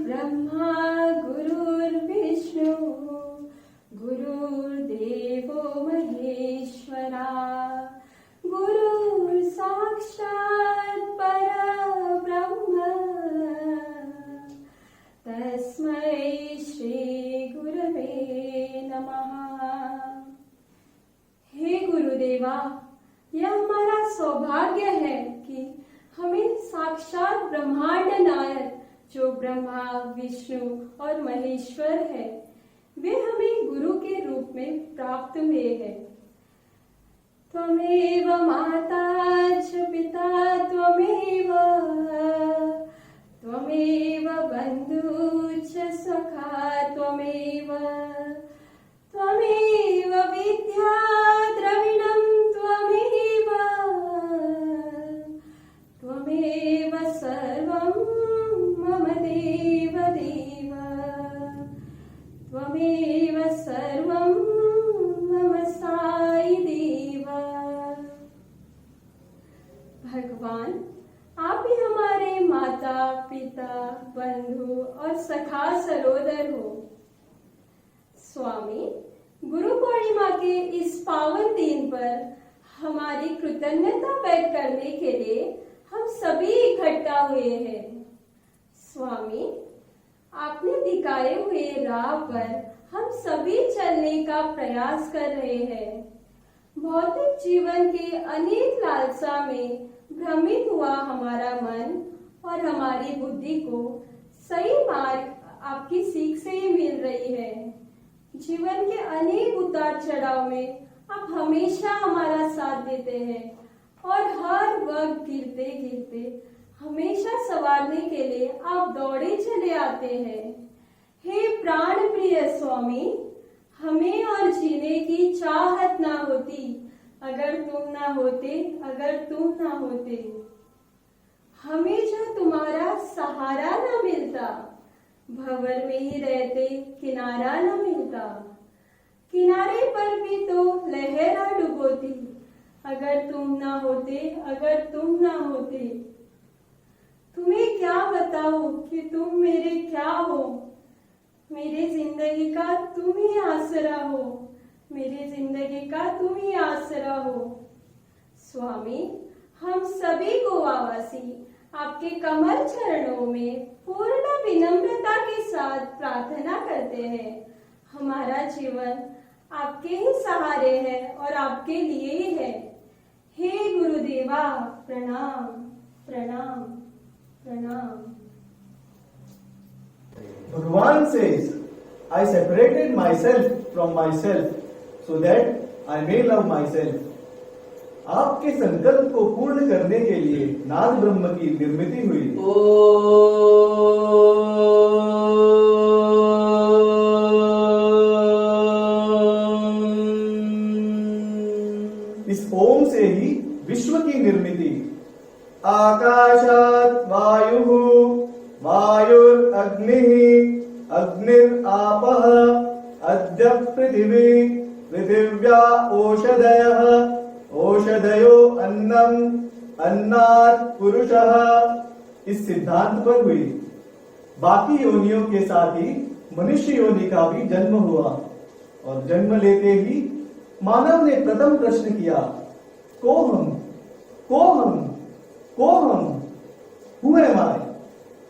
गुरुर्ब्रह्मा गुरुर्विष्णु गुरुर्देवो महेश्वरा गुरुर् साक्षात् परब्रह्म तस्मै श्री गुरवे नमः। हे गुरुदेवा, यह हमारा सौभाग्य है कि हमें साक्षात ब्रह्मांड नायक जो ब्रह्मा विष्णु और महेश्वर है, वे हमें गुरु के रूप में प्राप्त हुए हैं। त्वमेव माता च पिता त्वमेव त्वमेव बन्धु च सखा त्वमेव त्वमेव विद्या द्रविणं त्वमेव त्वमेव सर्वं मम देव देव त्वमेव सर्वं मम साई देव। भगवान, आप ही हमारे माता पिता बंधु और सखा सरोदर हो। स्वामी, गुरु पूर्णिमा के इस पावन दिन पर हमारी कृतज्ञता व्यक्त करने के लिए हम सभी इकट्ठा हुए हैं। स्वामी, आपने दिखाए हुए राह पर हम सभी चलने का प्रयास कर रहे हैं। भौतिक जीवन के अनेक लालसा में भ्रमित हुआ हमारा मन और हमारी बुद्धि को सही मार्ग आपकी सीख से ही मिल रही है। जीवन के अनेक उतार चढ़ाव में आप हमेशा हमारा साथ देते हैं और हर वक्त गिरते गिरते हमेशा संवारने के लिए आप दौड़े चले आते हैं। हे प्राण प्रिय स्वामी, हमें और जीने की चाहत ना होती अगर तुम ना होते, अगर तुम ना होते। हमें जो तुम्हारा सहारा ना मिलता, भंवर में ही रहते किनारा न मिलता, किनारे पर भी तो लहर ना डुबोती अगर तुम ना होते, अगर तुम ना होते। तुम्हें क्या बताऊं कि तुम मेरे क्या हो। मेरे जिंदगी का तुम ही आसरा हो, मेरी जिंदगी का तुम ही आसरा हो। स्वामी, हम सभी गोवावासी आपके कमल चरणों में पूर्ण विनम्रता के साथ प्रार्थना करते हैं। हमारा जीवन आपके ही सहारे है और आपके लिए ही है। हे गुरुदेवा, प्रणाम प्रणाम प्रणाम। Bhagavan says, I separated myself from myself so that I may love myself. आपके संकल्प को पूर्ण करने के लिए नाद ब्रह्म की निर्मिति हुई। इस ओम से ही विश्व की निर्मिति। आकाशात् वायुः वायुरग्निः अग्निरापः अद्य पृथिवी पृथिव्या ओषधयः ओषधयो अन्नम अन्नात् पुरुषः। इस सिद्धांत पर हुई। बाकी योनियों के साथ ही मनुष्य योनि का भी जन्म हुआ और जन्म लेते ही मानव ने प्रथम प्रश्न किया, को हम को हम को हम, हु एम आई,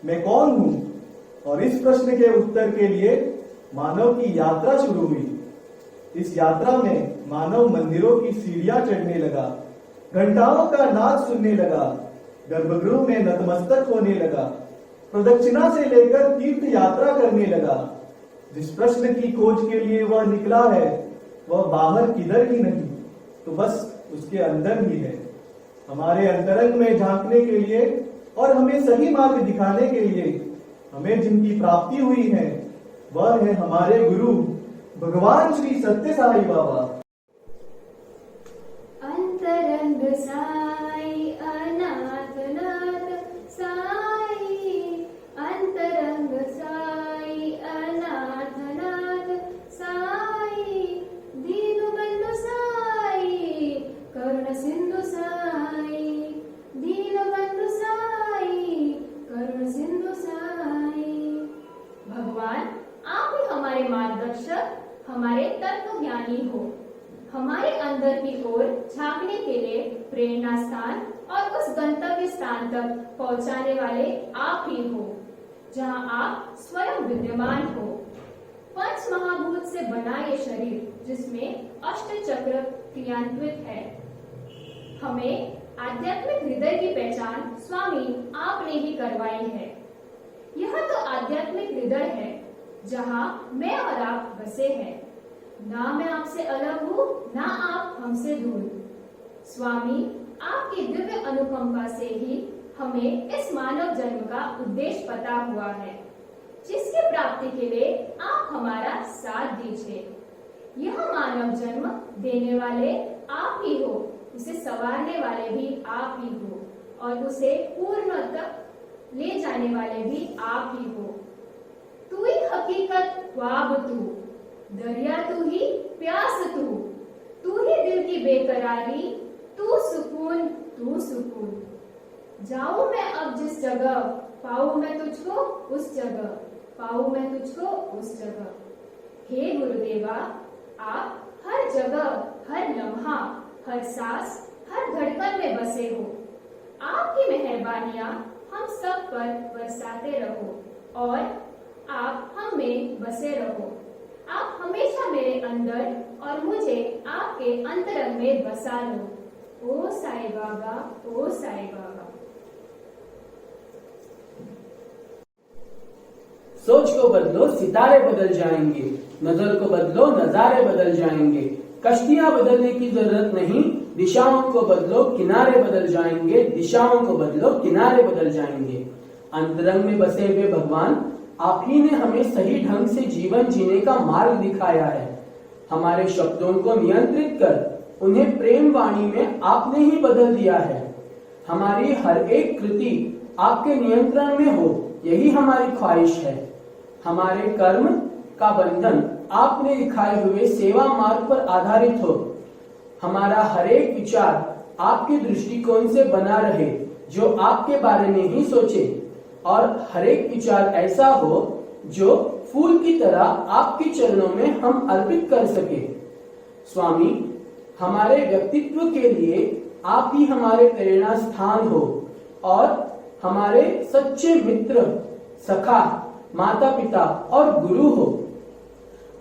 मैं कौन हूं। और इस प्रश्न के उत्तर के लिए मानव की यात्रा शुरू हुई। इस यात्रा में मानव मंदिरों की सीढ़ियां चढ़ने लगा, घंटाओं का नाद सुनने लगा, गर्भगृह में नतमस्तक होने लगा, प्रदक्षिणा से लेकर तीर्थ यात्रा करने लगा। जिस प्रश्न की खोज के लिए वह निकला है वह बाहर किधर ही नहीं, तो बस उसके अंदर ही है। हमारे अंतरंग में झांकने के लिए और हमें सही मार्ग दिखाने के लिए हमें जिनकी प्राप्ति हुई है वह है हमारे गुरु भगवान श्री सत्य साई बाबा। अंतरंग साई अनाथ नाथ साई, अंतरंग साई अनाथ नाथ साई, दीनबंधु साई करुण सिंधु साई, दीनबंधु साई करुण सिंधु साई। हमारे तत्व ज्ञानी हो। हमारे अंदर की ओर झांकने के लिए प्रेरणा स्थान और उस गंतव्य स्थान तक पहुंचाने वाले आप ही हो, जहां आप स्वयं विद्यमान हो। पंच महाभूत से बना ये शरीर जिसमें अष्ट चक्र क्रियान्वित है। हमें आध्यात्मिक हृदय की पहचान स्वामी आपने ही करवाई है। यह तो आध्यात्मिक हृदय है जहां मैं और आप बसे हैं। ना मैं आपसे अलग हूँ, ना आप हमसे दूर। स्वामी, आपकी दिव्य अनुकंपा से ही हमें इस मानव जन्म का उद्देश्य पता हुआ है, जिसकी प्राप्ति के लिए आप हमारा साथ दीजिए। यह मानव जन्म देने वाले आप ही हो, उसे संवारने वाले भी आप ही हो, और उसे पूर्ण तक ले जाने वाले भी आप ही हो। तू ही हकीकत, ख्वाब तू, दरिया तू ही, प्यास तू ही दिल की बेकरारी, तू सुकून, तू सुकून। जाऊं मैं अब जिस जगह, पाऊं मैं तुझको उस जगह, पाऊं मैं तुझको उस जगह। हे गुरुदेवा, आप हर जगह, हर लम्हा, हर सांस, हर धड़कन में बसे हो। आपकी मेहरबानियां हम सब पर बरसाते रहो और आप हम में बसे रहो। आप हमेशा मेरे अंदर और मुझे आपके अंतरंग में बसा लो। ओ साईं बाबा, ओ साईं बाबा। सोच को बदलो, सितारे बदल जाएंगे। नजर को बदलो, नजारे बदल जाएंगे। कश्तियां बदलने की जरूरत नहीं, दिशाओं को बदलो, किनारे बदल जाएंगे। दिशाओं को बदलो, किनारे बदल जाएंगे। अंतरंग में बसे हुए भगवान, आप ही ने हमें सही ढंग से जीवन जीने का मार्ग दिखाया है। हमारे शब्दों को नियंत्रित कर उन्हें प्रेम वाणी में आपने ही बदल दिया है। हमारी हर एक कृति आपके नियंत्रण में हो, यही हमारी ख्वाहिश है। हमारे कर्म का बंधन आपने दिखाए हुए सेवा मार्ग पर आधारित हो। हमारा हर एक विचार आपके दृष्टिकोण से बना रहे, जो आपके बारे में ही सोचे, और हर एक विचार ऐसा हो जो फूल की तरह आपके चरणों में हम अर्पित कर सके। स्वामी, हमारे व्यक्तित्व के लिए आप ही हमारे प्रेरणा स्थान हो और हमारे सच्चे मित्र, सखा, माता पिता और गुरु हो।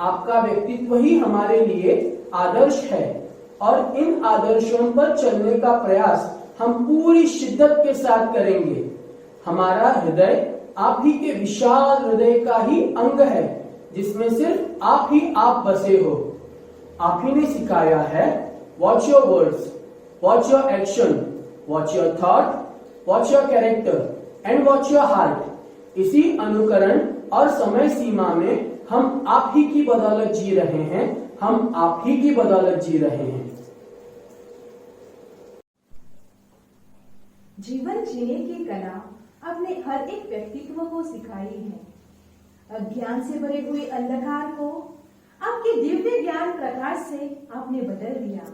आपका व्यक्तित्व ही हमारे लिए आदर्श है और इन आदर्शों पर चलने का प्रयास हम पूरी शिद्दत के साथ करेंगे। हमारा हृदय आप ही के विशाल हृदय का ही अंग है, जिसमें सिर्फ आप ही आप बसे हो। आप ही ने सिखाया है, watch your words, watch your action, watch your thought, watch your character and watch your heart. इसी अनुकरण और समय सीमा में हम आप ही की बदौलत जी रहे हैं, हम आप ही की बदौलत जी रहे हैं। जीवन जीने की कला आपने हर एक व्यक्तित्व को सिखाई है। अज्ञान से भरे हुए अंधकार को आपके दिव्य ज्ञान प्रकाश से आपने बदल दिया।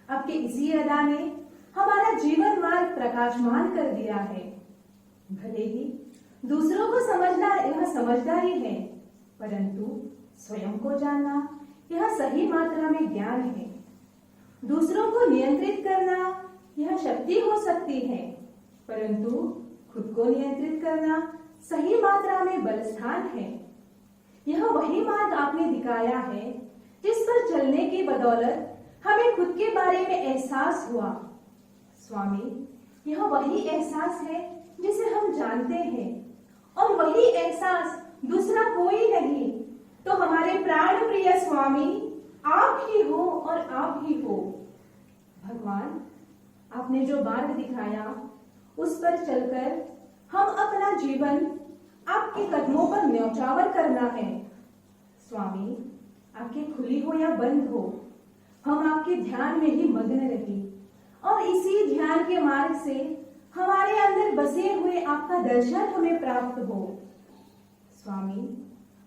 आपके इसी अदा ने हमारा जीवन मार्ग प्रकाशमान कर दिया है। भले ही दूसरों को समझना यह समझदारी है, परंतु स्वयं को जानना यह सही मात्रा में ज्ञान है। दूसरों को नियंत्रित करना यह शक्ति हो सकती है, परंतु खुद को नियंत्रित करना सही मात्रा में बलस्थान है। यह वही मार्ग आपने दिखाया है जिस पर चलने की बदौलत हमें खुद के बारे में एहसास हुआ। स्वामी, यह वही एहसास है जिसे हम जानते हैं, और वही एहसास दूसरा कोई नहीं तो हमारे प्राण प्रिय स्वामी आप ही हो और आप ही हो। भगवान, आपने जो मार्ग दिखाया उस पर चलकर हम अपना जीवन आपके कदमों पर न्यौछावर करना है। स्वामी, आंखें खुली हो या बंद हो, हम आपके ध्यान में ही मग्न रही और इसी ध्यान के मार्ग से हमारे अंदर बसे हुए आपका दर्शन हमें प्राप्त हो। स्वामी,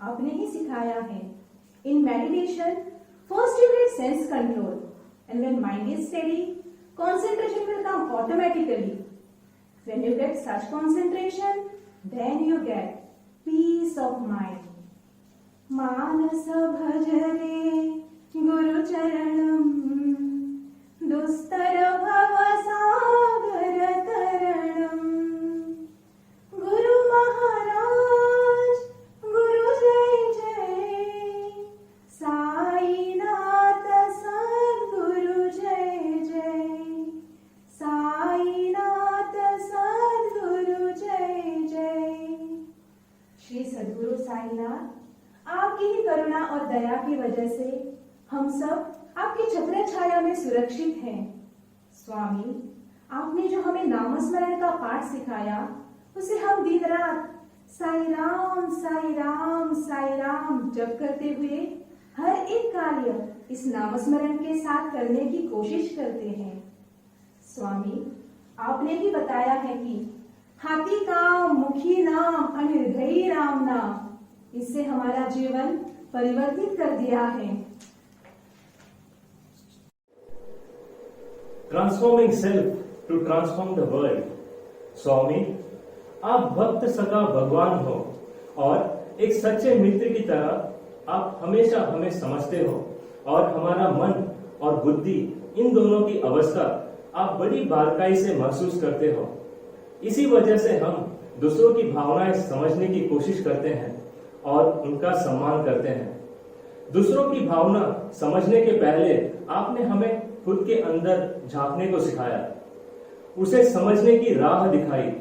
आपने ही सिखाया है, in meditation first you get sense control, and when mind is steady, concentration will come automatically. When you get such concentration, then you get peace of mind. मानस भजरे गुरुचरणं दुस्तर भवसागर तरणम् गुरु महाराज गुरु जय जय साईनाथ सद्गुरु जय जय साईनाथ सद्गुरु जय जय। श्री सद्गुरु साईनाथ, आपकी ही करुणा और दया की वजह से हम सब आपकी छत्र छाया में सुरक्षित हैं। स्वामी, आपने जो हमें नामस्मरण का पाठ सिखाया उसे हम दिन रात साई राम साई राम साई राम जप करते हुए हर एक कार्य इस नामस्मरण के साथ करने की कोशिश करते हैं। स्वामी, आपने ही बताया है कि हाथी काम मुखी नाम आणि हृदयी राम नाम, इससे हमारा जीवन परिवर्तित कर दिया है। Transforming self to transform the world. स्वामी, आप भक्त सका भगवान हो और एक सच्चे मित्र की तरह आप हमेशा हमें समझते हो और हमारा मन और बुद्धि इन दोनों की अवस्था आप बड़ी बारीकाई से महसूस करते हो। इसी वजह से हम दूसरों की भावनाएं समझने की कोशिश करते हैं और उनका सम्मान करते हैं। दूसरों की भावना समझने के पहले आपने हमें खुद के अंदर झांकने को सिखाया, उसे समझने की राह दिखाई।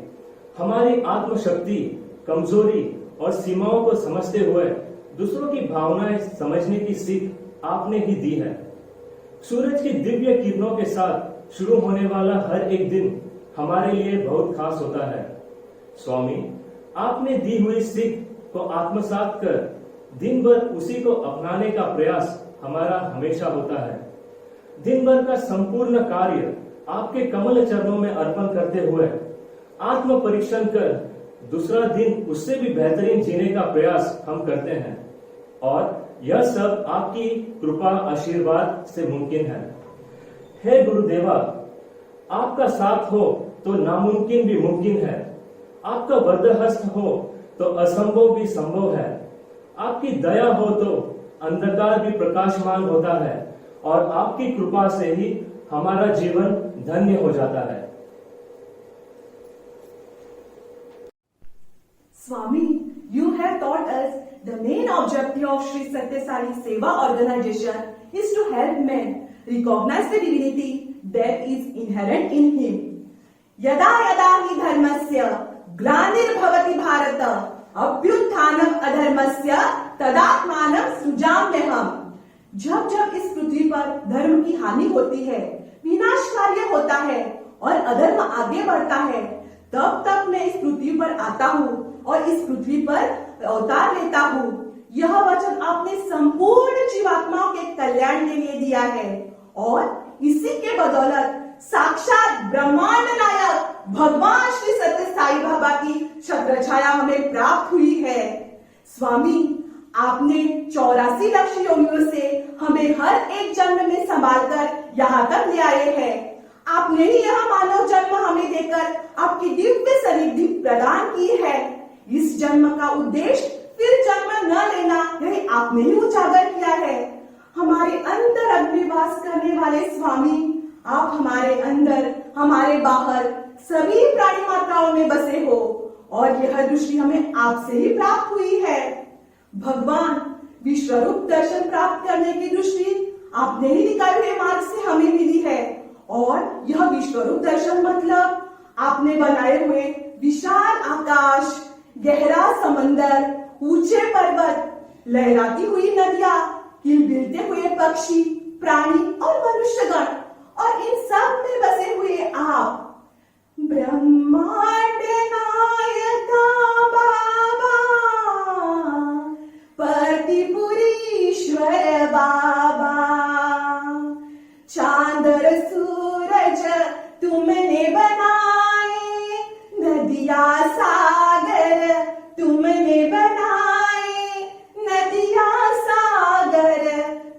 हमारी आत्मशक्ति, कमजोरी और सीमाओं को समझते हुए दूसरों की भावनाएं समझने की सीख आपने ही दी है। सूरज की दिव्य किरणों के साथ शुरू होने वाला हर एक दिन हमारे लिए बहुत खास होता है। स्वामी, आपने दी हुई सीख को आत्मसात कर दिन भर उसी को अपनाने का प्रयास हमारा हमेशा होता है। दिन भर का संपूर्ण कार्य आपके कमल चरणों में अर्पण करते हुए आत्म परीक्षण कर दूसरा दिन उससे भी बेहतरीन जीने का प्रयास हम करते हैं और यह सब आपकी कृपा आशीर्वाद से मुमकिन है। हे गुरुदेवा, आपका साथ हो तो नामुमकिन भी मुमकिन है, आपका वरदहस्त हो तो असंभव भी संभव है, आपकी दया हो तो अंधकार भी प्रकाशमान होता है और आपकी कृपा से ही हमारा जीवन धन्य हो जाता है। Swami, you have taught us the main objective of Sri Satya Sai Seva organization is to help men recognize the divinity that is inherent in him. Yada yada hi dharmasya glanirбhavati bharata अभ्युत्थानम अधर्मस्य तदात्मानम सृजाम्यहम्। जब जब इस पृथ्वी पर धर्म की हानि होती है, विनाश कार्य होता है और अधर्म आगे बढ़ता है, तब तक मैं इस पृथ्वी पर आता हूँ और इस पृथ्वी पर अवतार लेता हूँ। यह वचन आपने संपूर्ण जीवात्माओं के कल्याण के लिए दिया है और इसी के बदौलत साक्षात ब्रह्मांड नायक भगवान श्री सत्य साई बाबा की छत्र छाया हमें प्राप्त हुई है। स्वामी, आपने 84 लक्ष योनियों से हमें हर एक जन्म में संभालकर यहाँ तक ले आए हैं। आपने ही यह मानव जन्म हमें देकर आपकी दिव्य सनिधि प्रदान की है। इस जन्म का उद्देश्य फिर जन्म न लेना यही आपने ही उजागर किया है। हमारे अंदर अग्निवास करने वाले स्वामी, आप हमारे अंदर हमारे बाहर सभी प्राणी मात्राओं में बसे हो और यह दृष्टि हमें आपसे ही प्राप्त हुई है। भगवान विश्वरूप दर्शन प्राप्त करने की दृष्टि आपने ही दिखाए हुए मार्ग से हमें मिली है और यह विश्वरूप दर्शन मतलब आपने बनाए हुए विशाल आकाश, गहरा समंदर, ऊंचे पर्वत, लहराती हुई नदियां, किलबिलते हुए पक्षी, प्राणी और मनुष्यगण और इन सब में बसे हुए आप ब्रह्मांड नायका बाबा, प्रतिपुरीश्वर बाबा, चांद और सूरज तुमने बनाए, नदिया सागर तुमने बनाए, नदिया सागर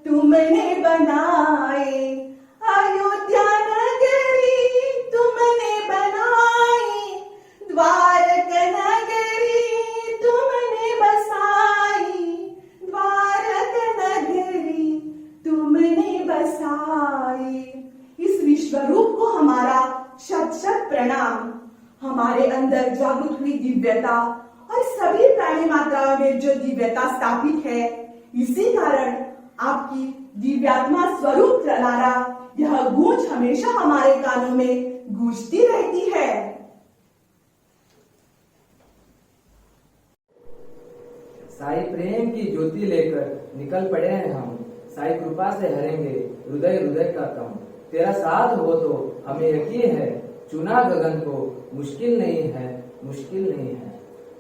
तुमने बनाए, अयोध्या नगरी तुमने बनाई, द्वारका नगरी हुई दिव्यता और सभी प्राणी मात्राओं में जो दिव्यता स्थापित है, इसी कारण आपकी दिव्यात्मा स्वरूप प्रणारा यह गूंज हमेशा हमारे कानों में गूंजती रहती है। साई प्रेम की ज्योति लेकर निकल पड़े हैं हम, साई कृपा से हरेंगे हृदय हृदय का तम। तेरा साथ हो तो हमें यकीन है, चुना गगन को मुश्किल नहीं है, मुश्किल नहीं है।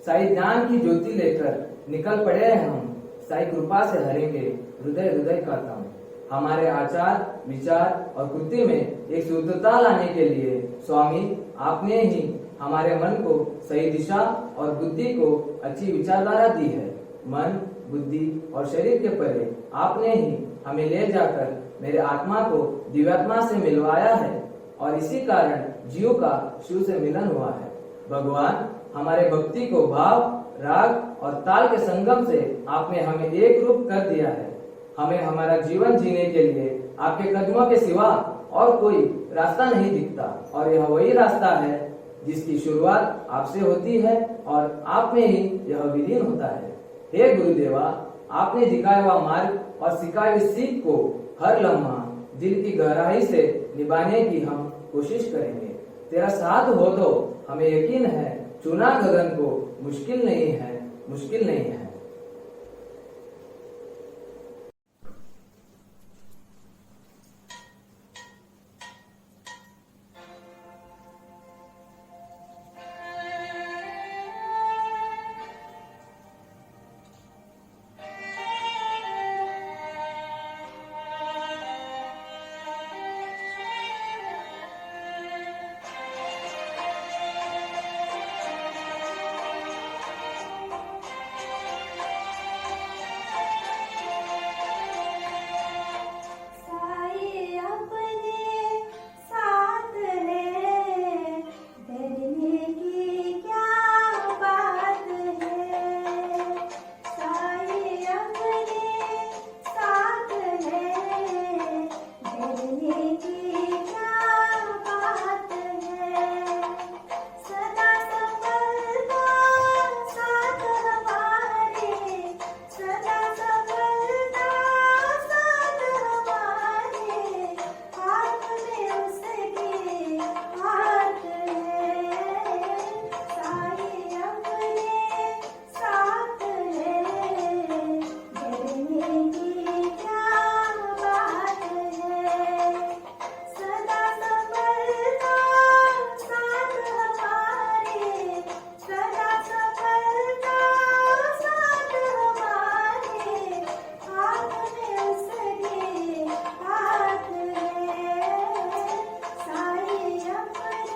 साई ज्ञान की ज्योति लेकर निकल पड़े हैं हम, साई कृपा से हरेंगे हृदय हृदय का तम। हमारे आचार विचार और कृति में एक शुद्धता लाने के लिए स्वामी आपने ही हमारे मन को सही दिशा और बुद्धि को अच्छी विचारधारा दी है। मन बुद्धि और शरीर के परे आपने ही हमें ले जाकर मेरे आत्मा को दिव्यात्मा से मिलवाया है और इसी कारण जीव का शिव से मिलन हुआ है। भगवान हमारे भक्ति को भाव राग और ताल के संगम से आपने हमें एक रूप कर दिया है। हमें हमारा जीवन जीने के लिए आपके कदमों के सिवा और कोई रास्ता नहीं दिखता और यह वही रास्ता है जिसकी शुरुआत आपसे होती है और आप में ही यह विलीन होता है। हे गुरुदेवा, आपने दिखाया हुआ मार्ग और सिखाई हुई सीख को हर लम्हा दिल की गहराई से निभाने की हम कोशिश करेंगे। तेरा साथ हो तो हमें यकीन है, चुना गगन को मुश्किल नहीं है, मुश्किल नहीं है। साई अपने साथ है, डरने की क्या बात है। साई अपने साथ है, डरने की क्या बात है। सदा सफलता साथ हमारे, सदा सफलता साथ हमारे, हाथ में उसके हाथ है। साई अपने साथ है, डरने की क्या बात है। सदा सफलता साथ हमारे, सदा सफलता साथ हमारे, हाथ में उसके हाथ है। साई अपने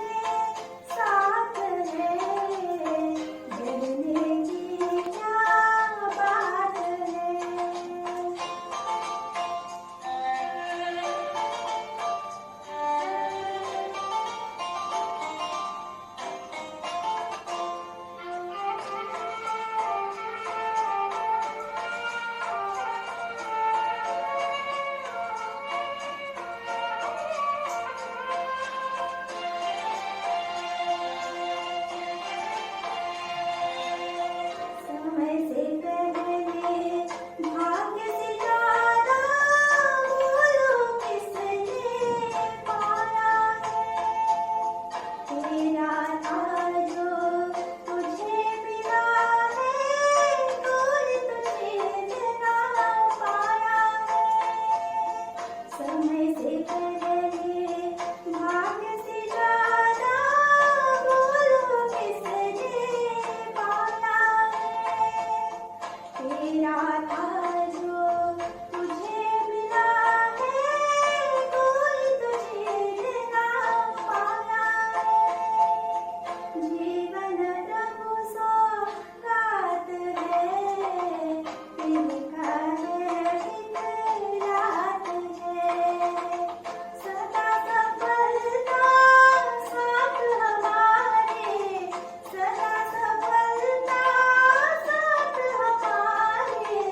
साथ है, डरने की क्या बात है। समय से पहले भाग्य से ज्यादा बोलो किसने पाया है। तेरा था जो तुझे मिला है, कोई तुझे ना पाया है। समय से पहले भाग्य से ज्यादा बोलो किसने पाया है। तेरा था जो तुझे मिला है, कोई तुझे ना पाया है। जीवन प्रभु सौगात है, लिखा है एक रात है। सदा सफलता साथ हमारे, सदा सफलता साथ हमारे,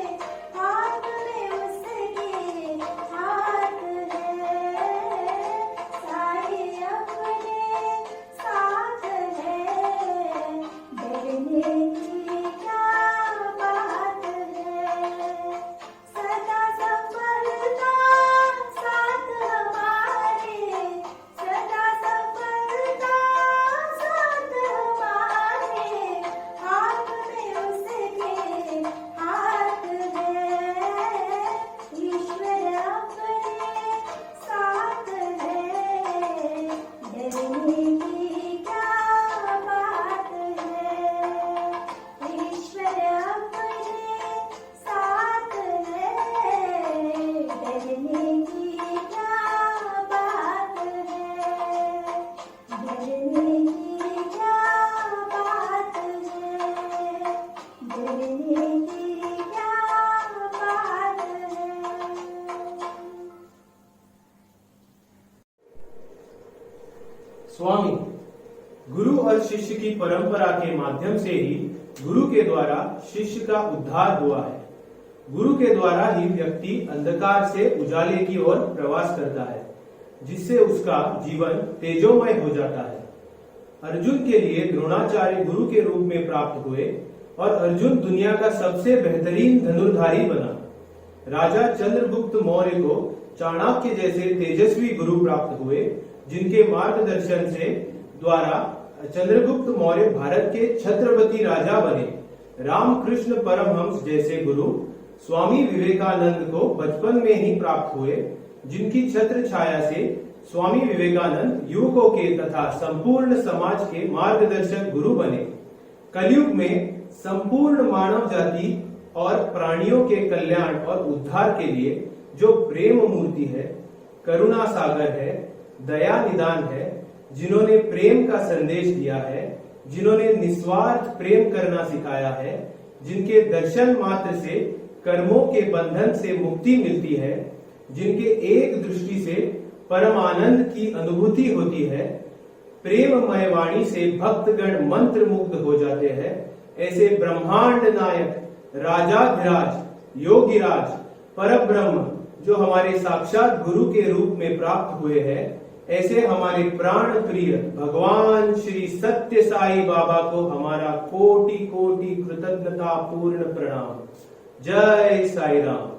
कहने की क्या बात है। स्वामी, गुरु और शिष्य की परंपरा के माध्यम से ही गुरु के द्वारा शिष्य का उद्धार हुआ है। गुरु के द्वारा ही व्यक्ति अंधकार से उजाले की ओर प्रवास करता है, जिससे उसका जीवन तेजोमय हो जाता है। अर्जुन के लिए द्रोणाचार्य गुरु के रूप में प्राप्त हुए और अर्जुन दुनिया का सबसे बेहतरीन धनुर्धारी बना। राजा चंद्रगुप्त मौर्य को चाणक्य जैसे तेजस्वी गुरु प्राप्त हुए, जिनके मार्गदर्शन से द्वारा चंद्रगुप्त मौर्य भारत के छत्रपति राजा बने। रामकृष्ण परमहंस जैसे गुरु स्वामी विवेकानंद को बचपन में ही प्राप्त हुए, जिनकी छत्र छाया से स्वामी विवेकानंद युवकों के तथा संपूर्ण समाज के मार्गदर्शक गुरु बने। कलयुग में संपूर्ण मानव जाति और प्राणियों के कल्याण और उद्धार के लिए जो प्रेम मूर्ति है, करुणा सागर है, दया निदान है, जिन्होंने प्रेम का संदेश दिया है, जिन्होंने निस्वार्थ प्रेम करना सिखाया है, जिनके दर्शन मात्र से कर्मों के बंधन से मुक्ति मिलती है, जिनके एक दृष्टि से परम आनंद की अनुभूति होती है, प्रेममय वाणी से भक्तगण मंत्र मुग्ध हो जाते हैं, ऐसे ब्रह्मांड नायक राजाधिराज योगिराज परब्रह्म जो हमारे साक्षात गुरु के रूप में प्राप्त हुए हैं, ऐसे हमारे प्राण प्रिय भगवान श्री सत्य साई बाबा को हमारा कोटि कोटि कृतज्ञता पूर्ण प्रणाम। जय Sai Ram.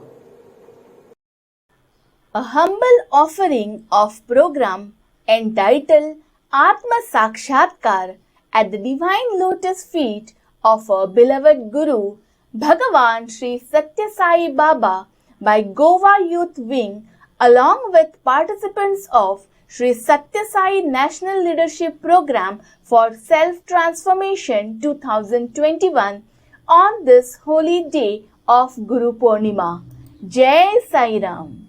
A humble offering of program entitled Atma Sakshatkar at the Divine Lotus Feet of our beloved Guru Bhagavan Sri Satya Sai Baba by Goa Youth Wing, along with participants of Sri Satya Sai National Leadership Program for Self-Transformation 2021 on this holy day of Guru Purnima. Jai Sai Ram.